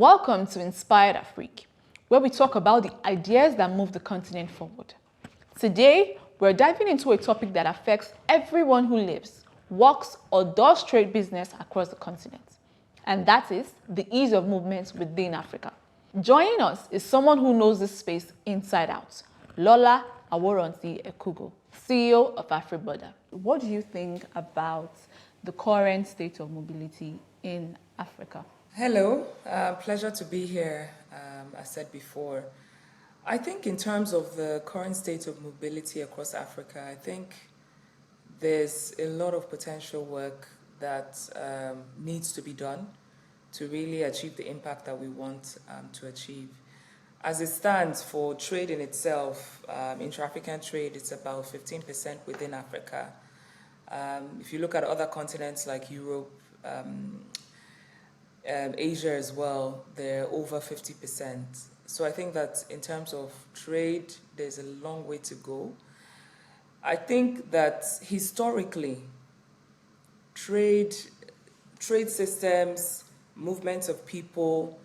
Welcome to Inspired Afrique, where we talk about the ideas that move the continent forward. Today, we're diving into a topic that affects everyone who lives, works, or does trade business across the continent. And that is the ease of movement within Africa. Joining us is someone who knows this space inside out, Lola Aworanti-Ekugo, CEO of Afriborder. What do you think about the current state of mobility in Africa? Hello, pleasure to be here. As said before, I think in terms of the current state of mobility across Africa, I think there's a lot of potential work that needs to be done to really achieve the impact that we want to achieve. As it stands for trade in itself, intra-African trade, it's about 15% within Africa. If you look at other continents like Europe, Asia as well, they're over 50%. So I think that in terms of trade, there's a long way to go. I think that historically, trade systems, movements of people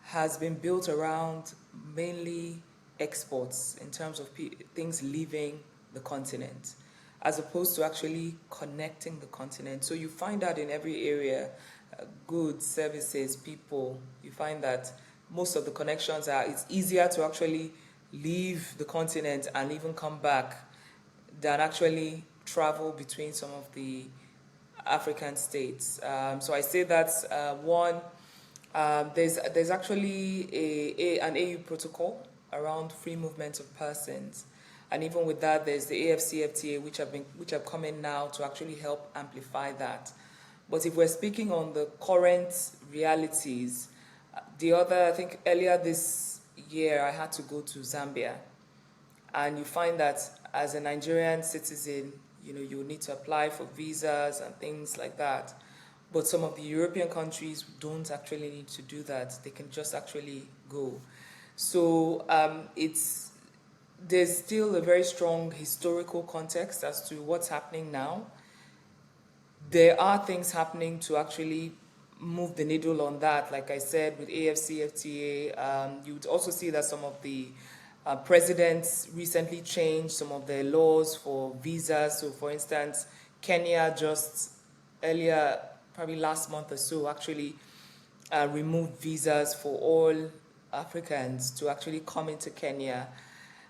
has been built around mainly exports in terms of things leaving the continent, as opposed to actually connecting the continent. So you find that in every area, goods, services, people, you find that most of the connections it's easier to actually leave the continent and even come back than actually travel between some of the African states. So I say that's one. There's actually an AU protocol around free movement of persons. And even with that, there's the AfCFTA, which have come in now to actually help amplify that. But if we're speaking on the current realities, I think earlier this year, I had to go to Zambia. And you find that as a Nigerian citizen, you need to apply for visas and things like that. But some of the European countries don't actually need to do that. They can just actually go. So there's still a very strong historical context as to what's happening now. There are things happening to actually move the needle on that. Like I said, with AfCFTA, you would also see that some of the presidents recently changed some of their laws for visas. So for instance, Kenya just earlier, probably last month or so, actually removed visas for all Africans to actually come into Kenya.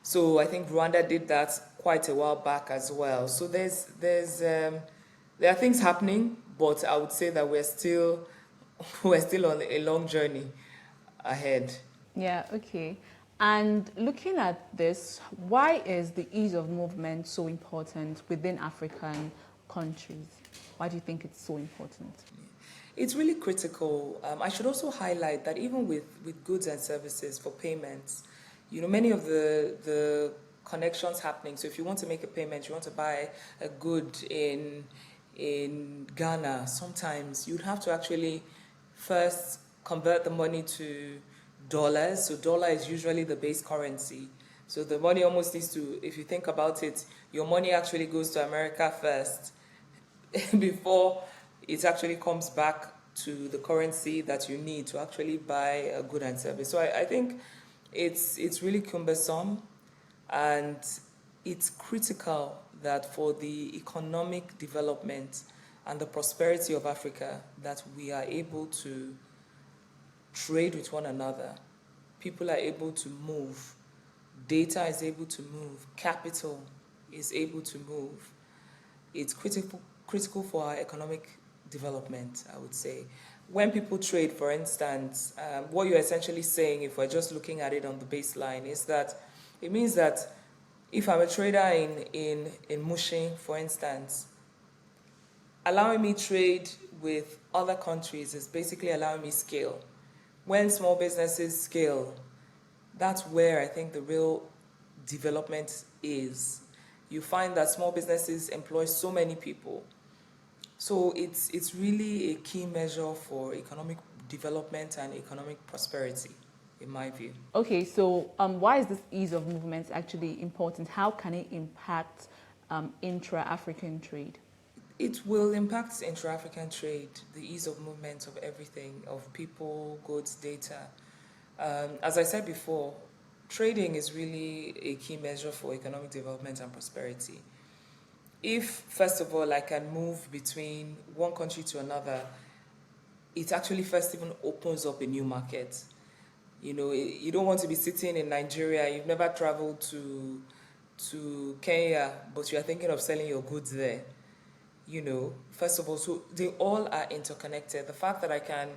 So I think Rwanda did that quite a while back as well. So there are things happening, but I would say that we're still on a long journey ahead. Yeah, okay. And looking at this, why is the ease of movement so important within African countries? Why do you think it's so important? It's really critical. I should also highlight that even with goods and services for payments, many of the connections happening. So if you want to make a payment, you want to buy a good in Ghana, sometimes you'd have to actually first convert the money to dollars. So dollar is usually the base currency. So the money almost needs to, if you think about it, your money actually goes to America first before it actually comes back to the currency that you need to actually buy a good and service. So I think it's really cumbersome, and it's critical that for the economic development and the prosperity of Africa, that we are able to trade with one another. People are able to move. Data is able to move. Capital is able to move. It's critical for our economic development, I would say. When people trade, for instance, what you're essentially saying, if we're just looking at it on the baseline, is that it means that if I'm a trader in Mushin, for instance, allowing me trade with other countries is basically allowing me scale. When small businesses scale, that's where I think the real development is. You find that small businesses employ so many people. So it's really a key measure for economic development and economic prosperity, in my view. Okay, so why is this ease of movement actually important? How can it impact intra-African trade? It will impact intra-African trade, the ease of movement of everything, of people, goods, data. As I said before, trading is really a key measure for economic development and prosperity. If, first of all, I can move between one country to another, it actually first even opens up a new market. You know, you don't want to be sitting in Nigeria, you've never traveled to Kenya, but you're thinking of selling your goods there. You know, first of all, so they all are interconnected. The fact that I can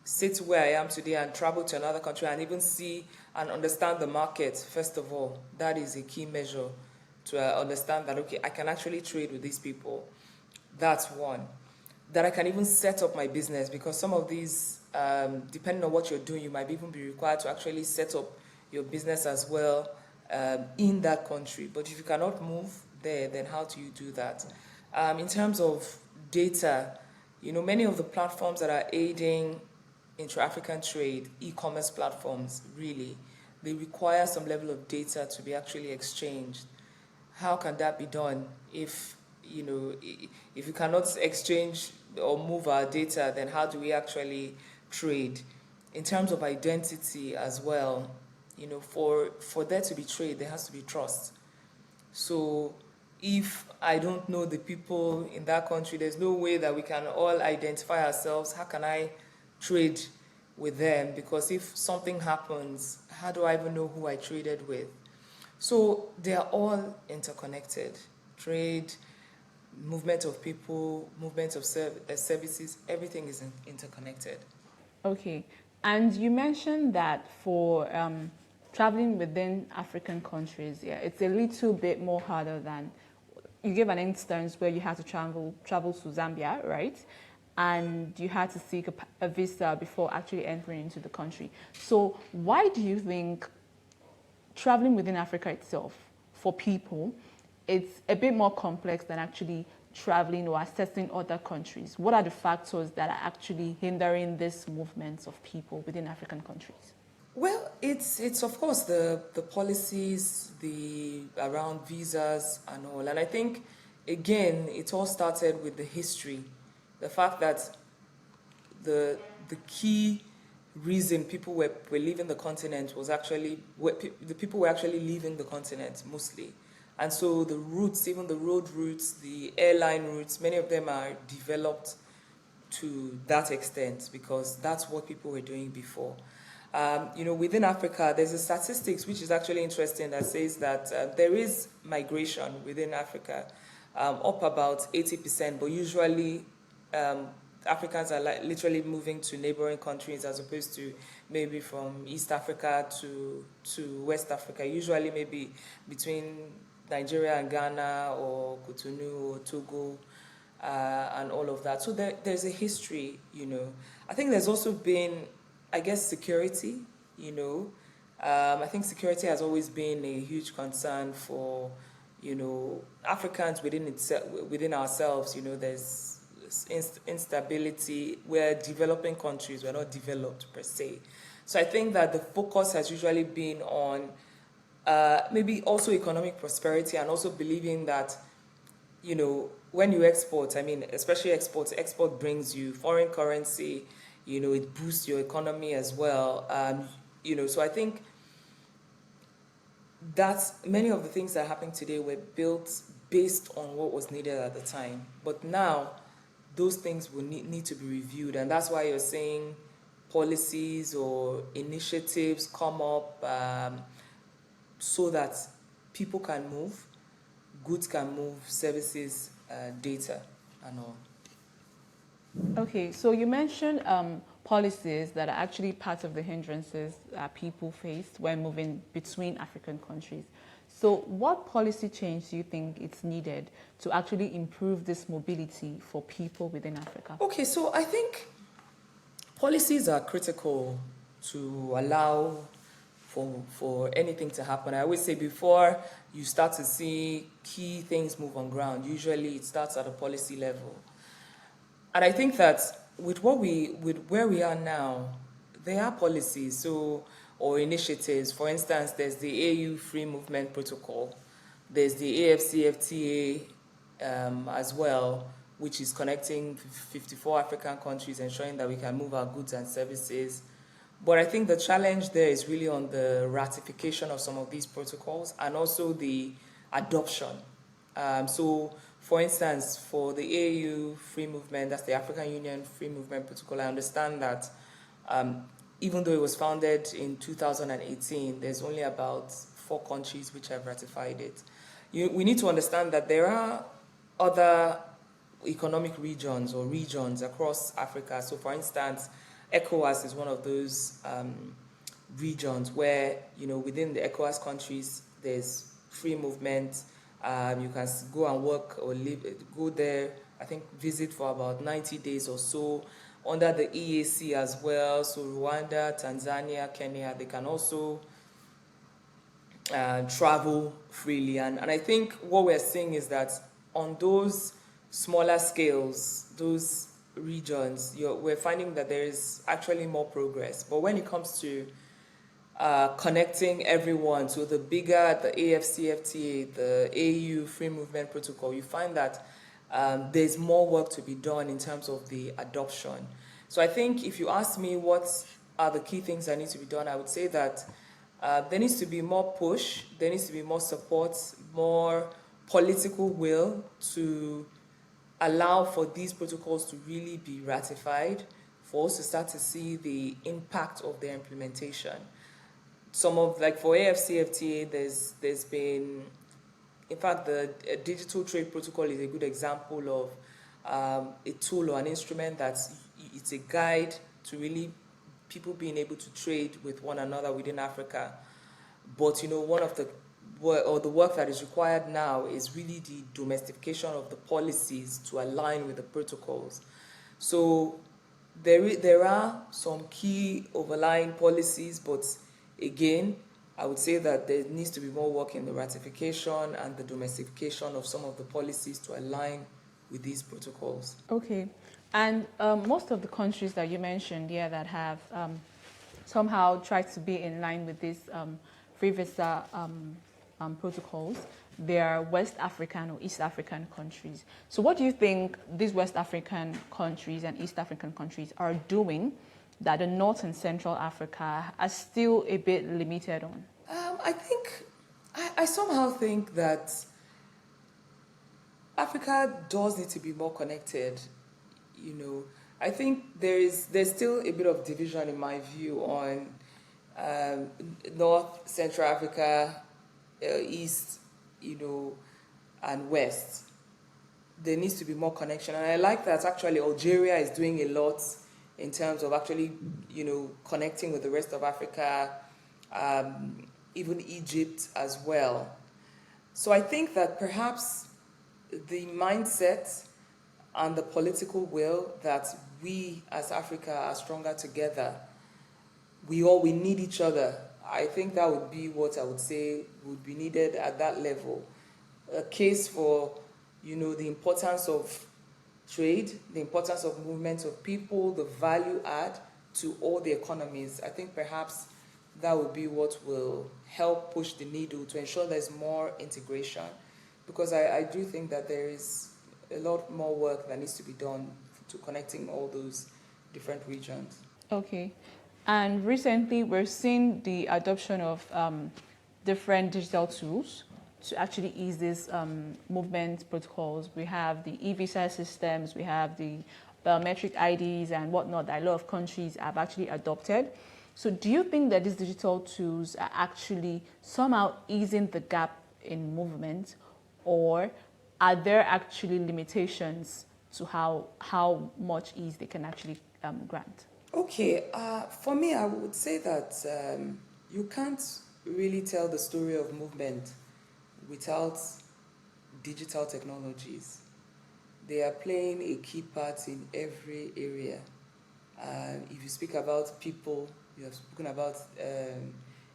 sit where I am today and travel to another country and even see and understand the market, first of all, that is a key measure to understand that, okay, I can actually trade with these people. That's one. That I can even set up my business, because some of these, depending on what you're doing, you might even be required to actually set up your business as well in that country. But if you cannot move there, then how do you do that? In terms of data, you know, many of the platforms that are aiding intra-African trade, e-commerce platforms, really, they require some level of data to be actually exchanged. How can that be done if, you know, if you cannot exchange or move our data, then how do we actually trade? In terms of identity as well, you know, for there to be trade, there has to be trust. So if I don't know the people in that country, there's no way that we can all identify ourselves. How can I trade with them? Because if something happens, how do I even know who I traded with? So they are all interconnected. Trade, movement of people, movement of services, everything is interconnected. Okay, and you mentioned that for traveling within African countries, yeah, it's a little bit more harder than, you gave an instance where you had to travel to Zambia, right? And you had to seek a visa before actually entering into the country. So why do you think traveling within Africa itself, for people, it's a bit more complex than actually traveling or assessing other countries? What are the factors that are actually hindering this movements of people within African countries? Well, it's of course the policies, the around visas and all. And I think, again, it all started with the history. The fact that the key reason people were leaving the continent was actually, the people were actually leaving the continent mostly. And so the routes, even the road routes, the airline routes, many of them are developed to that extent because that's what people were doing before. You know, within Africa, there's a statistics which is actually interesting that says that there is migration within Africa, up about 80%, but usually Africans are literally moving to neighboring countries as opposed to maybe from East Africa to West Africa, usually maybe between Nigeria and Ghana or Cotonou or Togo and all of that. So there's a history, you know. I think there's also been, I guess, security, you know. I think security has always been a huge concern for, you know, Africans within ourselves. You know, there's instability. We're developing countries, we're not developed per se. So I think that the focus has usually been on maybe also economic prosperity and also believing that, you know, when you export, I mean, especially export brings you foreign currency, you know, it boosts your economy as well. You know, so I think that many of the things that are happening today were built based on what was needed at the time. But now, those things will need to be reviewed. And that's why you're seeing policies or initiatives come up so that people can move, goods can move, services, data, and all. Okay, so you mentioned policies that are actually part of the hindrances that people face when moving between African countries. So what policy change do you think it's needed to actually improve this mobility for people within Africa? Okay, so I think policies are critical to allow for anything to happen. I always say before you start to see key things move on ground, usually it starts at a policy level. And I think that with where we are now, there are policies or initiatives. For instance, there's the AU Free Movement Protocol, there's the AfCFTA as well, which is connecting 54 African countries, ensuring that we can move our goods and services. But I think the challenge there is really on the ratification of some of these protocols and also the adoption. So, for instance, for the AU free movement, that's the African Union Free Movement Protocol, I understand that even though it was founded in 2018, there's only about 4 countries which have ratified it. We need to understand that there are other economic regions or regions across Africa. So, for instance, ECOWAS is one of those regions where, within the ECOWAS countries, there's free movement. You can go and work or live, go there, I think visit for about 90 days or so. Under the EAC as well, so Rwanda, Tanzania, Kenya, they can also travel freely. And I think what we're seeing is that on those smaller scales, those regions, we're finding that there is actually more progress. But when it comes to connecting everyone, so the bigger, the AfCFTA, the AU Free Movement Protocol, you find that there's more work to be done in terms of the adoption. So I think if you ask me what are the key things that need to be done, I would say that there needs to be more push, there needs to be more support, more political will to allow for these protocols to really be ratified, for us to start to see the impact of their implementation. Some of, like for AfCFTA, there's been, in fact, the digital trade protocol is a good example of a tool or an instrument it's a guide to really people being able to trade with one another within Africa. But one of the work that is required now is really the domestication of the policies to align with the protocols. So there are some key overlying policies, but again, I would say that there needs to be more work in the ratification and the domestication of some of the policies to align with these protocols. Okay. And most of the countries that you mentioned here that have somehow tried to be in line with these free visa protocols, they are West African or East African countries. So what do you think these West African countries and East African countries are doing that the North and Central Africa are still a bit limited on? I somehow think that Africa does need to be more connected. I think there's still a bit of division in my view on North, Central Africa, East, and West. There needs to be more connection. And I like that actually Algeria is doing a lot in terms of actually, connecting with the rest of Africa, even Egypt as well. So I think that perhaps the mindset and the political will that we as Africa are stronger together, we need each other. I think that would be what I would say would be needed at that level. A case for, the importance of trade, the importance of movement of people, the value add to all the economies. I think perhaps that would be what will help push the needle to ensure there's more integration. Because I do think that there is a lot more work that needs to be done to connecting all those different regions. Okay. And recently, we're seeing the adoption of different digital tools to actually ease these movement protocols. We have the e-visa systems, we have the biometric IDs and whatnot that a lot of countries have actually adopted. So do you think that these digital tools are actually somehow easing the gap in movement, or are there actually limitations to how much ease they can actually grant? Okay, for me, I would say that you can't really tell the story of movement without digital technologies. They are playing a key part in every area. If you speak about people, you have spoken about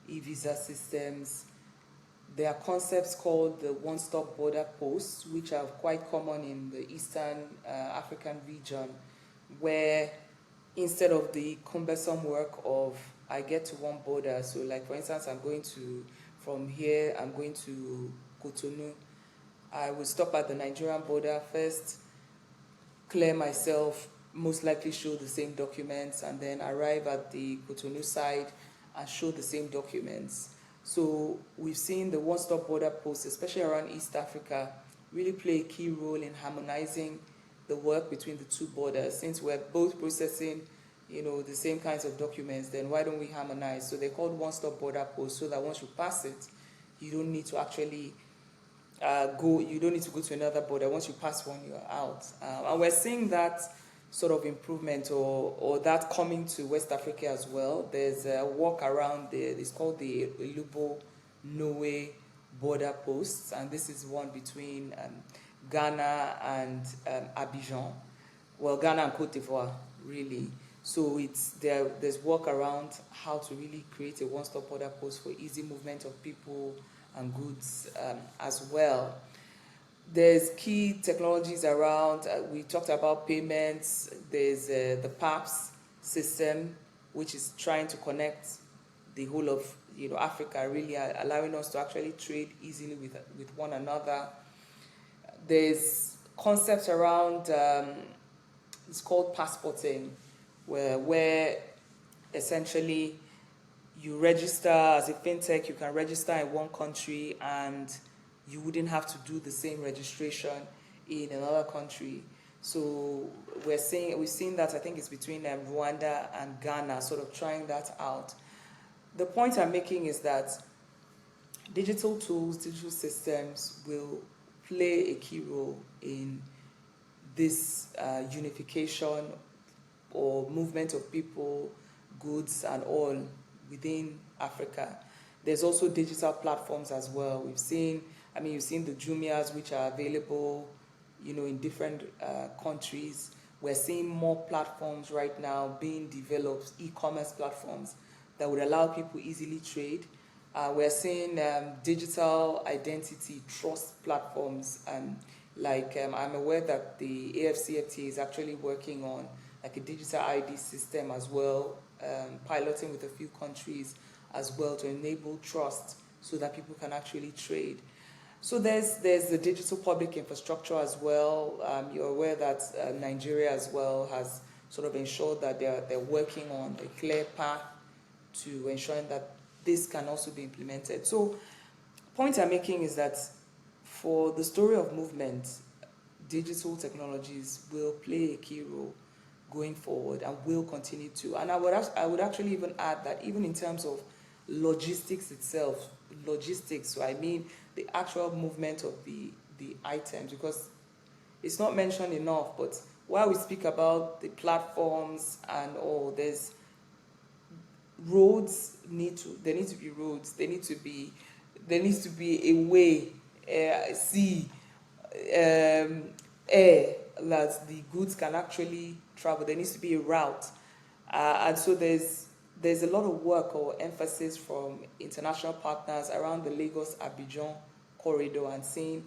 e-visa systems. There are concepts called the one-stop border posts, which are quite common in the Eastern African region, where instead of the cumbersome work of I get to one border, so like for instance, from here, I'm going to Cotonou. I will stop at the Nigerian border first, clear myself, most likely show the same documents, and then arrive at the Cotonou side and show the same documents. So we've seen the one-stop border post, especially around East Africa, really play a key role in harmonizing the work between the two borders. Since we're both processing, the same kinds of documents, then why don't we harmonize? So they're called one-stop border posts, so that once you pass it, you don't need to actually you don't need to go to another border. Once you pass one, you're out. And we're seeing that sort of improvement or that coming to West Africa as well. There's a walk around there. It's called the Ilubo Noe border posts, and this is one between Ghana and Abidjan. Well, Ghana and Cote d'Ivoire, really. So there's work around how to really create a one-stop border post for easy movement of people and goods as well. There's key technologies around. We talked about payments. There's the PAPS system, which is trying to connect the whole of Africa, really allowing us to actually trade easily with one another. There's concepts around it's called passporting, where essentially you register as a fintech. You can register in one country and you wouldn't have to do the same registration in another country. So we've seen that, I think it's between Rwanda and Ghana, sort of trying that out. The point I'm making is that digital tools, digital systems will play a key role in this unification or movement of people, goods, and all within Africa. There's also digital platforms as well. You've seen the Jumias, which are available, in different countries. We're seeing more platforms right now being developed, e-commerce platforms that would allow people easily trade. We're seeing digital identity trust platforms, I'm aware that the AfCFTA is actually working on like a digital ID system as well, piloting with a few countries as well to enable trust so that people can actually trade. So there's the digital public infrastructure as well. You're aware that Nigeria as well has sort of ensured that they're working on a clear path to ensuring that this can also be implemented. So the point I'm making is that for the story of movement, digital technologies will play a key role going forward and will continue to. And I would actually even add that even in terms of logistics itself, so I mean the actual movement of the items, because it's not mentioned enough, but while we speak about the platforms and all, there needs to be roads, there needs to be a way, sea, air, that the goods can actually travel. There needs to be a route. And so there's a lot of work or emphasis from international partners around the Lagos-Abidjan corridor and seeing,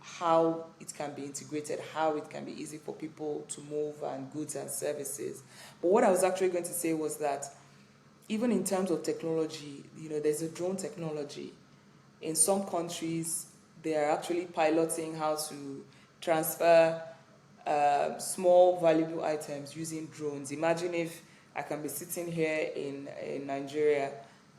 how it can be integrated, how it can be easy for people to move and goods and services. But what I was actually going to say was that even in terms of technology, there's a drone technology. In some countries, they are actually piloting how to transfer small valuable items using drones. Imagine if I can be sitting here in Nigeria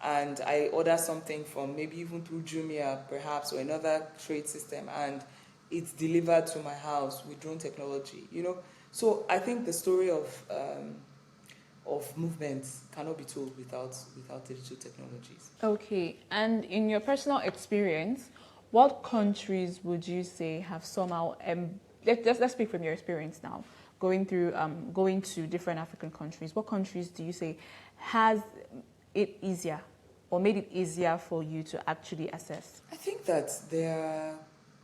and I order something from maybe even through Jumia perhaps or another trade system, and it's delivered to my house with drone technology. So I think the story of movements cannot be told without digital technologies. Okay, and in your personal experience, what countries would you say have somehow let's speak from your experience now, going to different African countries. What countries do you say has it easier or made it easier for you to actually access? I think that there are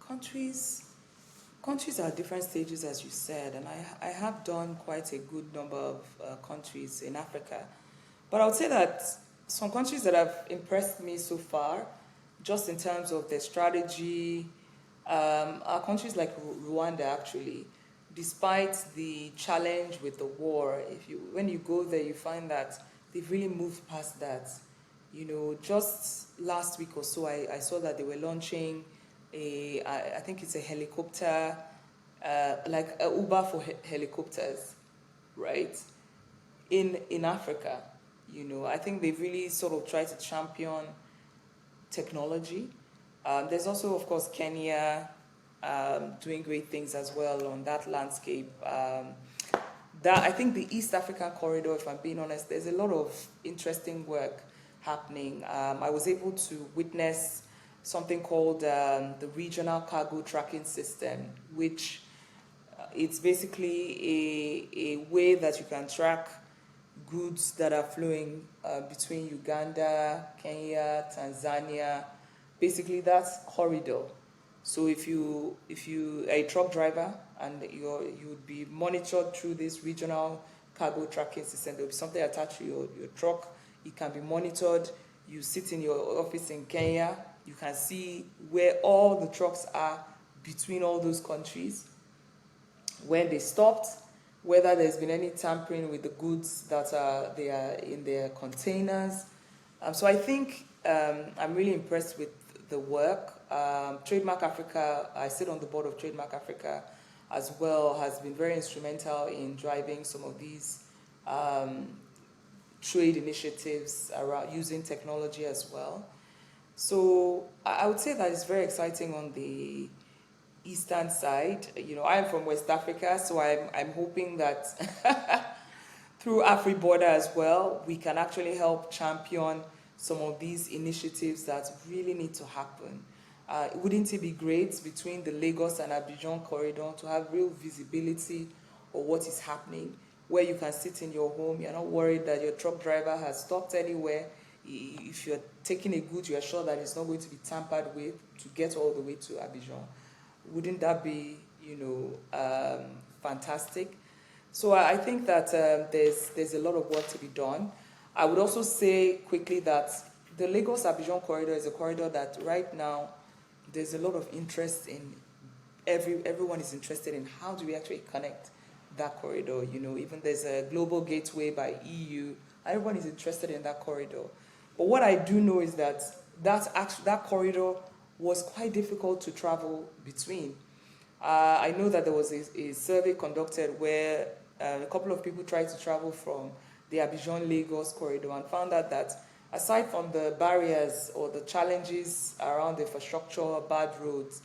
countries are at different stages, as you said, and I have done quite a good number of countries in Africa. But I would say that some countries that have impressed me so far, just in terms of their strategy, are countries like Rwanda, actually. Despite the challenge with the war, when you go there, you find that they've really moved past that. Just last week or so, I saw that they were launching I think it's a helicopter like a Uber for helicopters, right? In Africa, I think they've really sort of tried to champion technology. There's also, of course, Kenya doing great things as well on that landscape. That I think the East African corridor, if I'm being honest, there's a lot of interesting work happening. I was able to witness something called the Regional Cargo Tracking System, which it's basically a way that you can track goods that are flowing between Uganda, Kenya, Tanzania, basically that's corridor. So if you are a truck driver and you would be monitored through this regional cargo tracking system, there will be something attached to your truck. It can be monitored. You sit in your office in Kenya, you can see where all the trucks are between all those countries, when they stopped, whether there's been any tampering with the goods that they are in their containers. So I think I'm really impressed with the work. Trademark Africa, I sit on the board of Trademark Africa as well, has been very instrumental in driving some of these trade initiatives around using technology as well. So I would say that it's very exciting on the eastern side. I'm from West Africa, so I'm hoping that through Afriborder as well, we can actually help champion some of these initiatives that really need to happen. Wouldn't it be great between the Lagos and Abidjan corridor to have real visibility of what is happening, where you can sit in your home, you're not worried that your truck driver has stopped anywhere. If you're taking a good, you're sure that it's not going to be tampered with to get all the way to Abidjan. Wouldn't that be, fantastic? So I think that there's a lot of work to be done. I would also say quickly that the Lagos-Abidjan corridor is a corridor that right now there's a lot of interest in. Everyone is interested in how do we actually connect that corridor. Even there's a global gateway by EU. Everyone is interested in that corridor. But what I do know is that that corridor was quite difficult to travel between. I know that there was a survey conducted where a couple of people tried to travel from the Abidjan-Lagos corridor and found out that aside from the barriers or the challenges around the infrastructure, bad roads,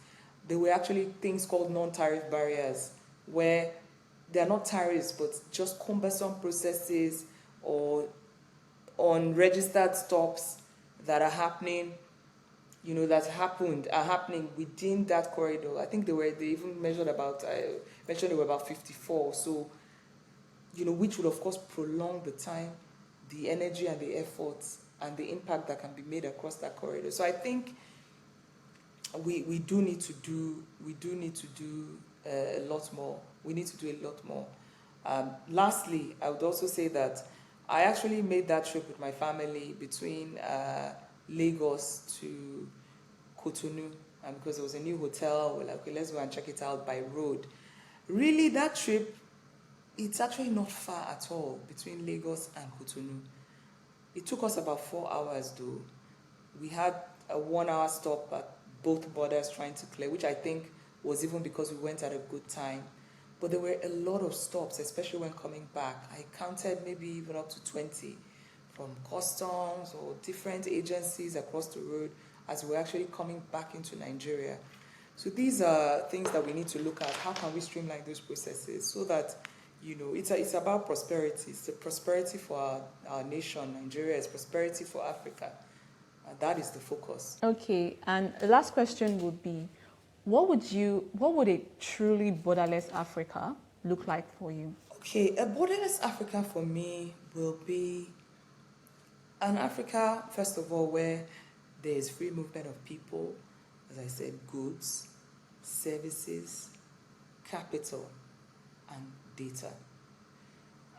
there were actually things called non-tariff barriers where they are not tariffs but just cumbersome processes or unregistered stops that are happening, are happening within that corridor. I think they even mentioned they were about 54. So, which would of course prolong the time, the energy and the efforts and the impact that can be made across that corridor. So I think we do need to do a lot more. We need to do a lot more. Lastly, I would also say that I actually made that trip with my family between Lagos to Cotonou, because there was a new hotel. We're like, okay, let's go and check it out by road. Really, that trip, it's actually not far at all between Lagos and Cotonou. It took us about 4 hours though. We had a 1 hour stop at both borders trying to clear, which I think was even because we went at a good time. But there were a lot of stops, especially when coming back. I counted maybe even up to 20 from customs or different agencies across the road as we're actually coming back into Nigeria. So these are things that we need to look at. How can we streamline those processes so that, it's about prosperity. It's a prosperity for our nation, Nigeria. It's prosperity for Africa. And that is the focus. Okay, and the last question would be, what would a truly borderless Africa look like for you? Okay, a borderless Africa for me will be an Africa, first of all, where there is free movement of people, as I said, goods, services, capital, and data.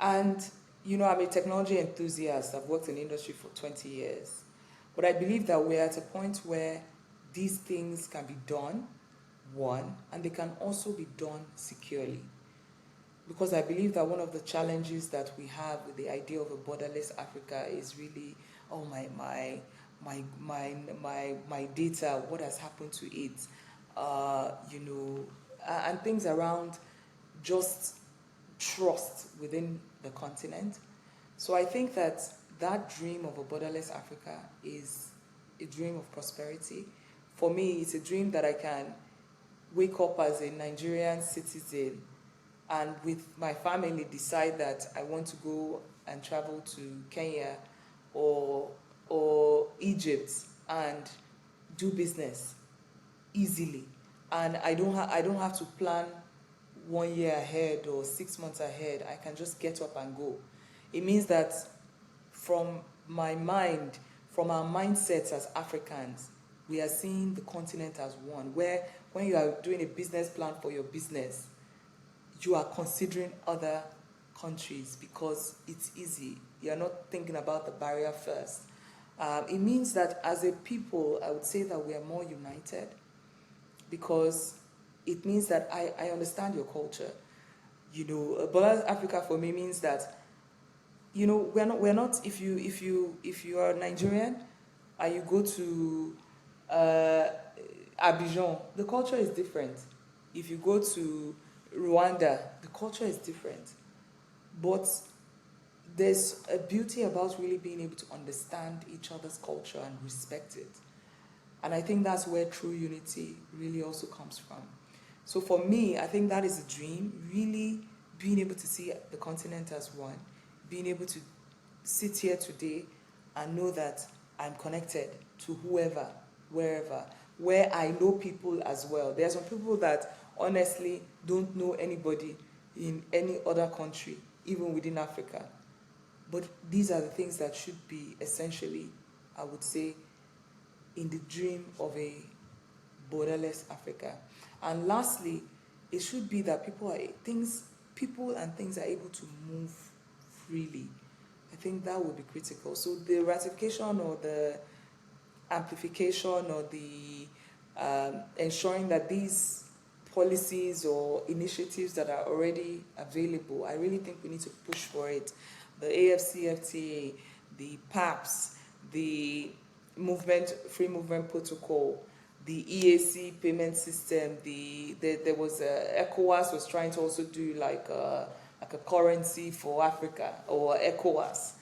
And, I'm a technology enthusiast. I've worked in the industry for 20 years. But I believe that we're at a point where these things can be done, one, and they can also be done securely. Because I believe that one of the challenges that we have with the idea of a borderless Africa is really, my data, what has happened to it? and things around just trust within the continent. So I think that that dream of a borderless Africa is a dream of prosperity. For me, it's a dream that I can wake up as a Nigerian citizen and with my family decide that I want to go and travel to Kenya or Egypt and do business easily, and I don't have to plan 1 year ahead or 6 months ahead. I can just get up and go. It means that from my mind, from our mindsets as Africans, we are seeing the continent as one, where when you are doing a business plan for your business, you are considering other countries because it's easy. You're not thinking about the barrier first. It means that as a people, I would say that we are more united, because it means that I understand your culture. You know, Borderless Africa for me means that, you know, we're not if you are Nigerian and you go to Abidjan, the culture is different. If you go to Rwanda, the culture is different. But there's a beauty about really being able to understand each other's culture and respect it. And I think that's where true unity really also comes from. So for me, I think that is a dream, really being able to see the continent as one, being able to sit here today and know that I'm connected to whoever, wherever, where I know people as well. There are some people that honestly don't know anybody in any other country, even within Africa. But these are the things that should be essentially, I would say, in the dream of a borderless Africa. And lastly, it should be that people and things are able to move freely. I think that would be critical. So the ratification or the amplification or the ensuring that these policies or initiatives that are already available, I really think we need to push for it. The AfCFTA, the PAPs, the free movement protocol, the EAC payment system, there was ECOWAS was trying to also do like a currency for Africa, or ECOWAS.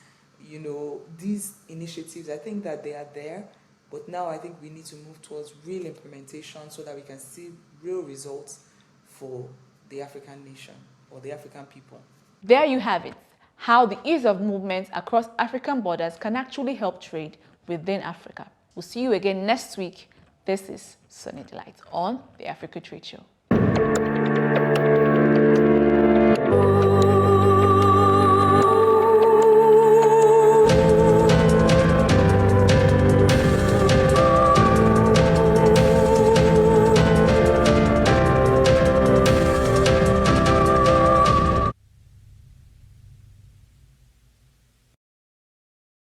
You know, these initiatives, I think that they are there, but now I think we need to move towards real implementation so that we can see real results for the African nation or the African people. There you have it, how the ease of movement across African borders can actually help trade within Africa. We'll see you again next week. This is Sunny Delight on the Africa Trade Show.